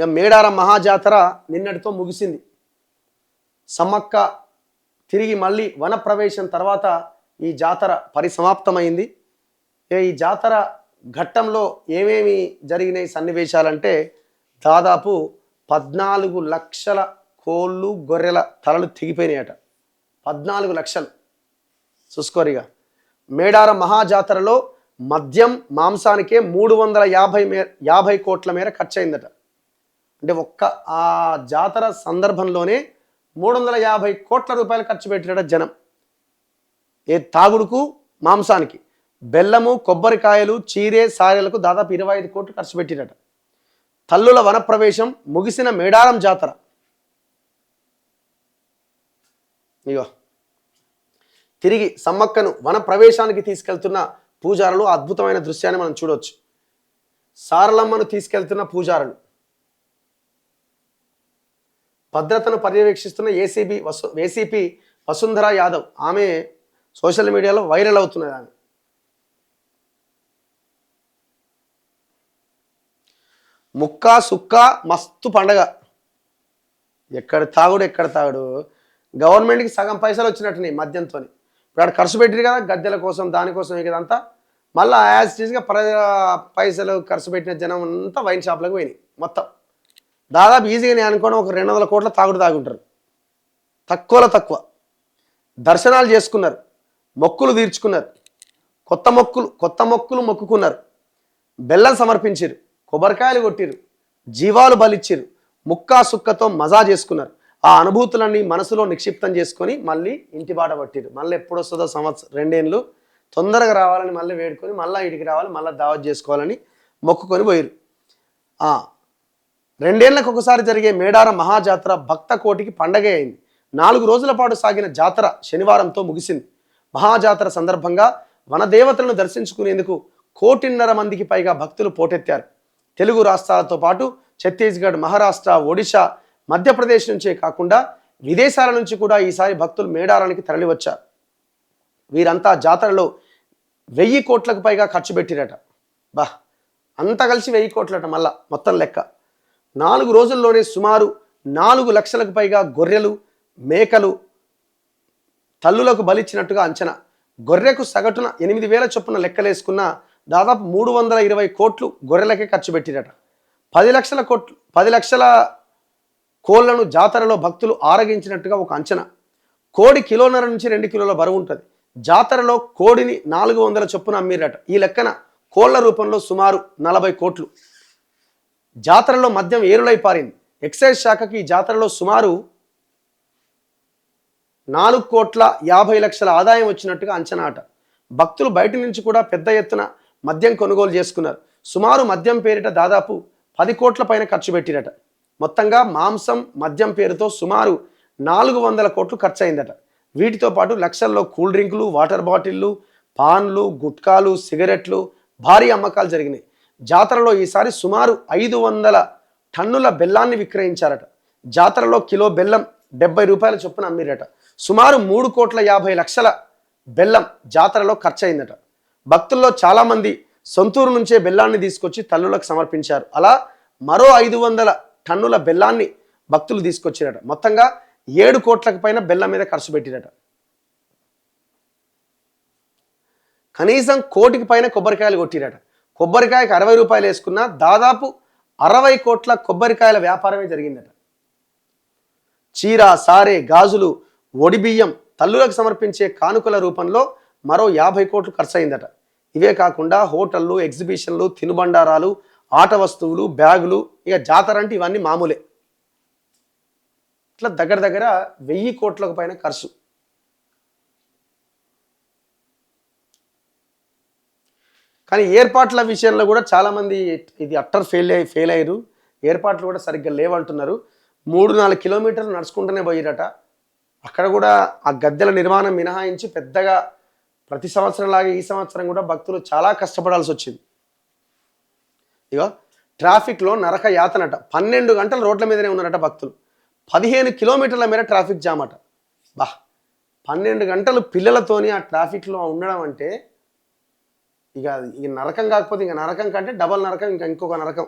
ఇక మేడారం మహాజాతర నిన్నటితో ముగిసింది. సమ్మక్క తిరిగి మళ్ళీ వనప్రవేశం తర్వాత ఈ జాతర పరిసమాప్తమైంది. ఈ జాతర ఘట్టంలో ఏమేమి జరిగినాయి సన్నివేశాలంటే దాదాపు 14 లక్షల కోళ్ళు గొర్రెల తలలు తెగిపోయినాయట. 14 లక్షలు చూసుకోరిగా. మేడారం మహాజాతరలో మద్యం మాంసానికే 350 కోట్ల మేర ఖర్చు అయిందట. అంటే ఒక్క ఆ జాతర సందర్భంలోనే 350 కోట్ల రూపాయలు ఖర్చు పెట్టాడట జనం. ఏ తాగుడుకు మాంసానికి, బెల్లము కొబ్బరికాయలు చీరే సారెలకు దాదాపు 25 కోట్లు ఖర్చు పెట్టినట. తల్లుల వనప్రవేశం ముగిసిన మేడారం జాతర. ఇగో తిరిగి సమ్మక్కను వనప్రవేశానికి తీసుకెళ్తున్న పూజారులు అద్భుతమైన దృశ్యాన్ని మనం చూడవచ్చు. సారలమ్మను తీసుకెళ్తున్న పూజారులు, భద్రతను పర్యవేక్షిస్తున్న ఏసీపీ వసుంధర యాదవ్, ఆమె సోషల్ మీడియాలో వైరల్ అవుతున్నది. ఆమె ముక్క సుక్క మస్తు పండగ. ఎక్కడ తాగుడు గవర్నమెంట్కి సగం పైసలు వచ్చినట్టున్నాయి మద్యంతో. ఇప్పుడు ఆడ ఖర్చు పెట్టిరు కదా గద్దెల కోసం దానికోసం కదంతా. మళ్ళీ యాజ్ టీజ్గా పైసలు ఖర్చు పెట్టిన జనం అంతా వైన్ షాప్లకు పోయినాయి. మొత్తం దాదాపు ఈజీగా నేను అనుకోవడం ఒక 200 కోట్ల తాగుడు తాగుంటారు. తక్కువ దర్శనాలు చేసుకున్నారు, మొక్కులు తీర్చుకున్నారు, కొత్త మొక్కులు మొక్కుకున్నారు, బెల్లం సమర్పించారు, కొబ్బరికాయలు కొట్టిరు, జీవాలు బలిచ్చిరు, ముక్కా సుక్కతో మజా చేసుకున్నారు. ఆ అనుభూతులన్నీ మనసులో నిక్షిప్తం చేసుకొని మళ్ళీ ఇంటి బాట పట్టిరు. మళ్ళీ ఎప్పుడు వస్తుందో సంవత్సరం 2 ఏళ్ళు తొందరగా రావాలని మళ్ళీ వేడుకొని మళ్ళీ ఇంటికి రావాలి, మళ్ళీ దావత్ చేసుకోవాలని మొక్కుకొని పోయిరు. 2 ఏళ్లకు ఒకసారి జరిగే మేడారం మహాజాతర భక్త కోటికి పండగే అయింది. 4 రోజుల పాటు సాగిన జాతర శనివారంతో ముగిసింది. మహాజాతర సందర్భంగా వనదేవతలను దర్శించుకునేందుకు 1.5 కోటి మందికి పైగా భక్తులు పోటెత్తారు. తెలుగు రాష్ట్రాలతో పాటు ఛత్తీస్గఢ్, మహారాష్ట్ర, ఒడిశా, మధ్యప్రదేశ్ నుంచే కాకుండా విదేశాల నుంచి కూడా ఈసారి భక్తులు మేడారానికి తరలివచ్చారు. వీరంతా జాతరలో 1000 కోట్లకు పైగా ఖర్చు పెట్టిరట. అంతా కలిసి 1000 కోట్లట. మళ్ళా మొత్తం లెక్క 4 రోజుల్లోనే సుమారు 4 లక్షలకు పైగా గొర్రెలు, మేకలు తల్లులకు బలిచ్చినట్టుగా అంచనా. గొర్రెకు సగటున 8,000 చొప్పున లెక్కలేసుకున్న దాదాపు 320 కోట్లు గొర్రెలకే ఖర్చు పెట్టిరట. 10 లక్షల కోళ్లను జాతరలో భక్తులు ఆరగించినట్టుగా ఒక అంచనా. కోడి 1.5 నుంచి 2 కిలోల బరువు ఉంటుంది. జాతరలో కోడిని 400 చొప్పున అమ్మిరట. ఈ లెక్కన కోళ్ల రూపంలో సుమారు 40 కోట్లు. జాతరలో మద్యం ఏరులై పారింది. ఎక్సైజ్ శాఖకి ఈ జాతరలో సుమారు 4,50,00,000 ఆదాయం వచ్చినట్టుగా అంచనా అట. భక్తులు బయట నుంచి కూడా పెద్ద ఎత్తున మద్యం కొనుగోలు చేసుకున్నారు. సుమారు మద్యం పేరిట దాదాపు 10 కోట్ల పైన ఖర్చు పెట్టిరట. మొత్తంగా మాంసం మద్యం పేరుతో సుమారు 400 కోట్లు ఖర్చు అయిందట. వీటితో పాటు లక్షల్లో కూల్ డ్రింకులు, వాటర్ బాటిళ్లు, పాన్లు, గుట్కాలు, సిగరెట్లు భారీ అమ్మకాలు జరిగినాయి. జాతరలో ఈసారి సుమారు 500 టన్నుల బెల్లాన్ని విక్రయించారట. జాతరలో కిలో బెల్లం 70 రూపాయల చొప్పున అమ్మిరట. సుమారు 3,50,00,000 బెల్లం జాతరలో ఖర్చు అయిందట. భక్తుల్లో చాలామంది సొంతూరు నుంచే బెల్లాన్ని తీసుకొచ్చి తల్లులకు సమర్పించారు. అలా మరో 500 టన్నుల బెల్లాన్ని భక్తులు తీసుకొచ్చిరట. మొత్తంగా 7 కోట్లకు పైన బెల్లం మీద ఖర్చు పెట్టిరట. కనీసం 1 కోటికి పైన కొబ్బరికాయలు కొట్టిరట. కొబ్బరికాయకు 60 రూపాయలు వేసుకున్నా దాదాపు 60 కోట్ల కొబ్బరికాయల వ్యాపారమే జరిగిందట. చీర, సారే, గాజులు, ఒడిబియ్యం తల్లులకు సమర్పించే కానుకల రూపంలో మరో 50 కోట్లు ఖర్చు అయిందట. ఇవే కాకుండా హోటళ్ళు, ఎగ్జిబిషన్లు, తినుబండారాలు, ఆట వస్తువులు, బ్యాగులు, ఇక జాతర అంటే ఇవన్నీ మామూలే. ఇట్లా దగ్గర 1000 కోట్లకు పైన ఖర్చు. కానీ ఏర్పాట్ల విషయంలో కూడా చాలామంది ఇది అట్టర్ ఫెయిల్ అయ్యారు. ఏర్పాట్లు కూడా సరిగ్గా లేవంటున్నారు. 3-4 కిలోమీటర్లు నడుచుకుంటూనే పోయిరట. అక్కడ కూడా ఆ గద్దెల నిర్మాణం మినహాయించి పెద్దగా ప్రతి సంవత్సరం లాగా ఈ సంవత్సరం కూడా భక్తులు చాలా కష్టపడాల్సి వచ్చింది. ఇక ట్రాఫిక్లో నరక యాతనట. 12 గంటలు రోడ్ల మీదనే ఉన్నారట భక్తులు. 15 కిలోమీటర్ల మేర ట్రాఫిక్ జామ్ అట. 12 గంటలు పిల్లలతోని ఆ ట్రాఫిక్లో ఉండడం అంటే ఇక నరకం కాకపోతే ఇంకా నరకం కంటే డబల్ నరకం, ఇంకొక నరకం.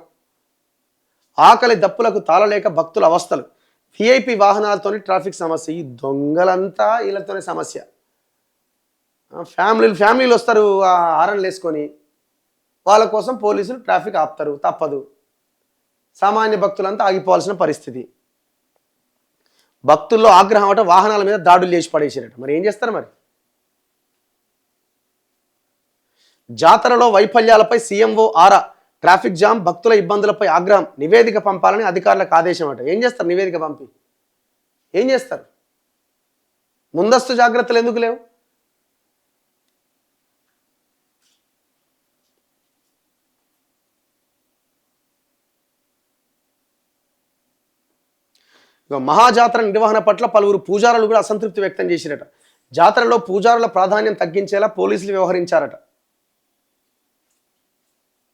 ఆకలి దప్పులకు తాళలేక భక్తుల అవస్థలు. విఐపి వాహనాలతోని ట్రాఫిక్ సమస్య. ఈ దొంగలంతా వీళ్ళతోనే సమస్య. ఫ్యామిలీలు వస్తారు హారన్లు వేసుకొని, వాళ్ళ కోసం పోలీసులు ట్రాఫిక్ ఆపుతారు, తప్పదు. సామాన్య భక్తులంతా ఆగిపోవాల్సిన పరిస్థితి. భక్తుల్లో ఆగ్రహం అట, వాహనాల మీద దాడులు చేసి పడేసారట. మరి ఏం చేస్తారు మరి? జాతరలో వైఫల్యాలపై సీఎంఓ ఆరా. ట్రాఫిక్ జామ్, భక్తుల ఇబ్బందులపై ఆగ్రహం. నివేదిక పంపాలని అధికారులకు ఆదేశం అట. ఏం చేస్తారు నివేదిక పంపి? ఏం చేస్తారు? ముందస్తు జాగ్రత్తలు ఎందుకు లేవు? మహాజాతర నిర్వహణ పట్ల పలువురు పూజారులు కూడా అసంతృప్తి వ్యక్తం చేసిరట. జాతరలో పూజారుల ప్రాధాన్యం తగ్గించేలా పోలీసులు వ్యవహరించారట.